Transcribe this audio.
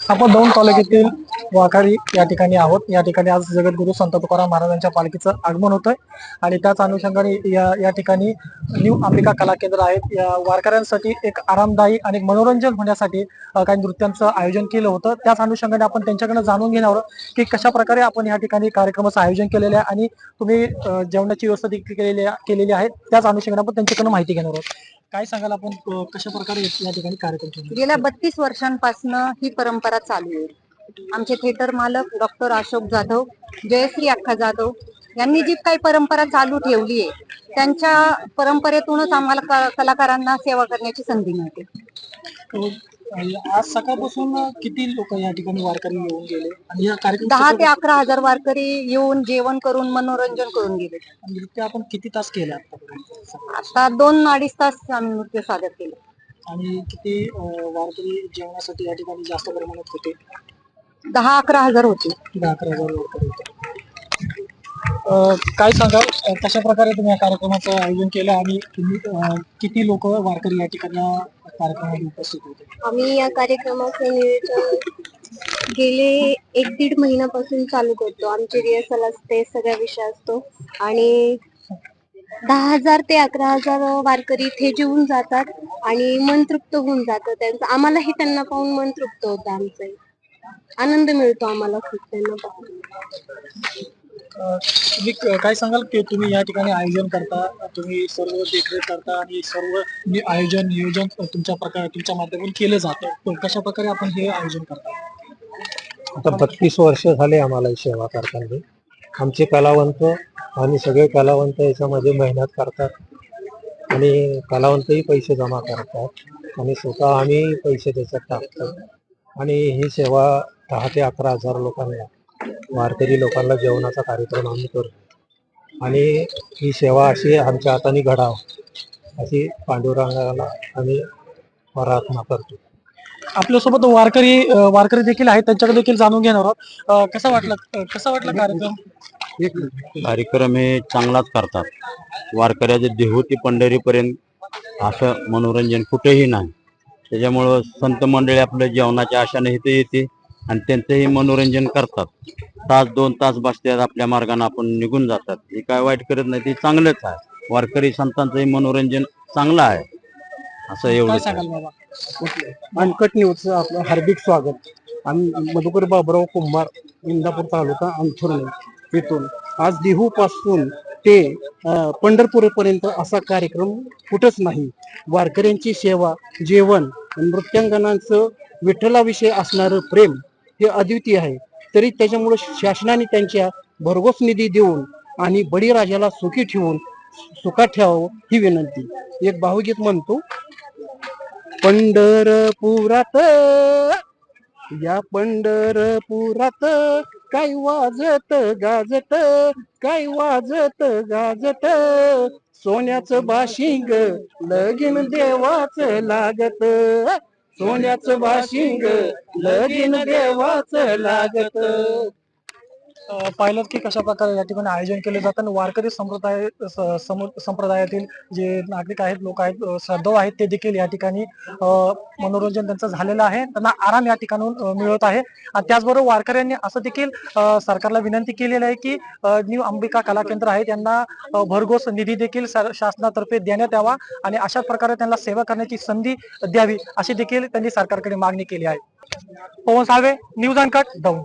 आपण दौंड तालुक्यातील वाघारी या ठिकाणी आहोत। या ठिकाणी आज जगद्गुरू संत तुकाराम महाराजांच्या पालखीचं आगमन होतंय आणि त्याच अनुषंगाने या ठिकाणी न्यू अंबिका कला केंद्र आहेत। या वारकऱ्यांसाठी एक आरामदायी आणि मनोरंजन होण्यासाठी काही नृत्यांचं आयोजन केलं होतं। त्याच अनुषंगाने आपण त्यांच्याकडे जाणून घेणार आहोत की कशा प्रकारे आपण या ठिकाणी कार्यक्रमाचं आयोजन केलेलं आहे आणि तुम्ही जेवणाची व्यवस्था देखील केलेली आहे। त्याच अनुषंगाने आपण त्यांच्याकडून माहिती घेणार आहोत। काय सांगाल आपण कशा प्रकारे या ठिकाणी कार्यक्रम केले? गेल्या 32 वर्षांपासून ही परंपरा चालू आहे। आमचे थिएटर मालक डॉक्टर अशोक जाधव, जयश्री अक्का जाधव यांनी जी काही परंपरा चालू ठेवली आहे, त्यांच्या परंपरेतूनच आम्हाला कलाकारांना सेवा करण्याची संधी मिळते। आज सकाळपासून किती लोक या ठिकाणी वारकरी येऊन गेले आणि या 10 ते 11 हजार वारकरी येऊन जेवण करून मनोरंजन करून गेले। नृत्य आपण किती तास केले आता 2-2.5 तास आम्ही नृत्य सादर केले। आणि किती वारकरी जेवणासाठी या ठिकाणी जास्त प्रमाणात होते? 10-11 हजार होते। 10-11 हजार वारकरी होते। काय सांगाल कशा प्रकारे तुम्ही या कार्यक्रमाचं आयोजन केलं आणि तुम्ही किती लोक वारकरी या ठिकाणी कार्यक्रमात उपस्थित होते? आम्ही या कार्यक्रमाचं नियोजन गेले 1-1.5 महिन्यापासून चालू करतो। आमची रिहर्सल असते, सगळा विषय असतो आणि 10,000 ते 11,000 वारकरी इथे जेवून जातात आणि मन तृप्त होऊन जातं त्यांचं। आम्हालाही त्यांना पाहून मन तृप्त होतं, आमचं आनंद मिळतो आम्हाला खूप त्यांना पाहून। तुम्ही काय सांगाल की तुम्ही या ठिकाणी आयोजन करता, तुम्ही सर्व देखरेख करता आणि सर्व आयोजन नियोजन तुमच्या माध्यमातून केलं जातं, तर कशा प्रकारे आपण हे आयोजन करता? आता 32 वर्ष झाले आम्हाला ही सेवा करताना। आमचे कलावंत आणि सगळे कलावंत याच्यामध्ये मेहनत करतात आणि कलावंतही पैसे जमा करतात आणि स्वतः आम्ही पैसे त्याच्यात टाकतो आणि ही सेवा 10 ते 11 हजार लोकांना, वारकरी लोकांना जेवणाचा कार्यक्रम आम्ही करतो आणि ही सेवा अशी आमच्या हाताने घडावं अशी पांडुरंगाला आम्ही प्रार्थना करतो। आपल्यासोबत वारकरी देखील आहेत, त्यांच्याकडे देखील जाणून घेणार आहोत। कसा वाटला कार्यक्रम? कार्यक्रम हे चांगलाच करतात। वारकऱ्याचे देहू ते पंढरीपर्यंत असं मनोरंजन कुठेही नाही। त्याच्यामुळं संत मंडळी आपल्या जेवणाच्या आशाने इथे येते आणि त्यांचंही मनोरंजन करतात। 1-2 तास बसतात, आपल्या मार्गाने आपण निघून जातात। हे काय वाईट करत नाही, ते चांगलंच आहे। वारकरी संतांचंही मनोरंजन चांगलं आहे असं एवढं सांगाल बाबा? अनकट न्यूजचं आपलं हार्दिक स्वागत। आम्ही मधुकर बाबुराव कुंभार, इंदापूर तालुका अंथुर्णे इथून आज देहू पासून ते पंढरपूरपर्यंत असा कार्यक्रम कुठंच नाही। वारकऱ्यांची सेवा, जेवण, नृत्यांगनांचं विठ्ठलाविषयी असणारं प्रेम हे अद्वितीय आहे। तरी त्याच्यामुळे शासनाने त्यांच्या भरघोस निधी देऊन आणि बळीराजाला सुखी ठेवून सुखात ठेवावं ही विनंती। एक भावगीत म्हणतो, पंढरपुरात या पंढरपुरात काय वाजत गाजत, काय वाजत गाजत, सोन्याचं बाशिंग लगीन देवाचं लागत, सोन्याचं बाशिंग लगीन देवाचं लागत। पाहिलं की कशा प्रकारे या ठिकाणी आयोजन केले जातं। वारकरी संप्रदायातील जे नागरिक आहेत, लोक आहेत, श्रद्धाळू आहेत, ते देखील या ठिकाणी मनोरंजन त्यांचं झालेलं आहे, त्यांना आराम या ठिकाणून मिळत आहे। आणि त्याचबरोबर वारकऱ्यांनी असं देखील सरकारला विनंती केलेली आहे की न्यू अंबिका कला केंद्र आहे त्यांना भरघोस निधी देखील शासनातर्फे देण्यात यावा आणि अशा प्रकारे त्यांना सेवा करण्याची संधी द्यावी अशी देखील त्यांनी सरकारकडे मागणी केली आहे। पवन साळवे, न्यूज अनकट, दौंड।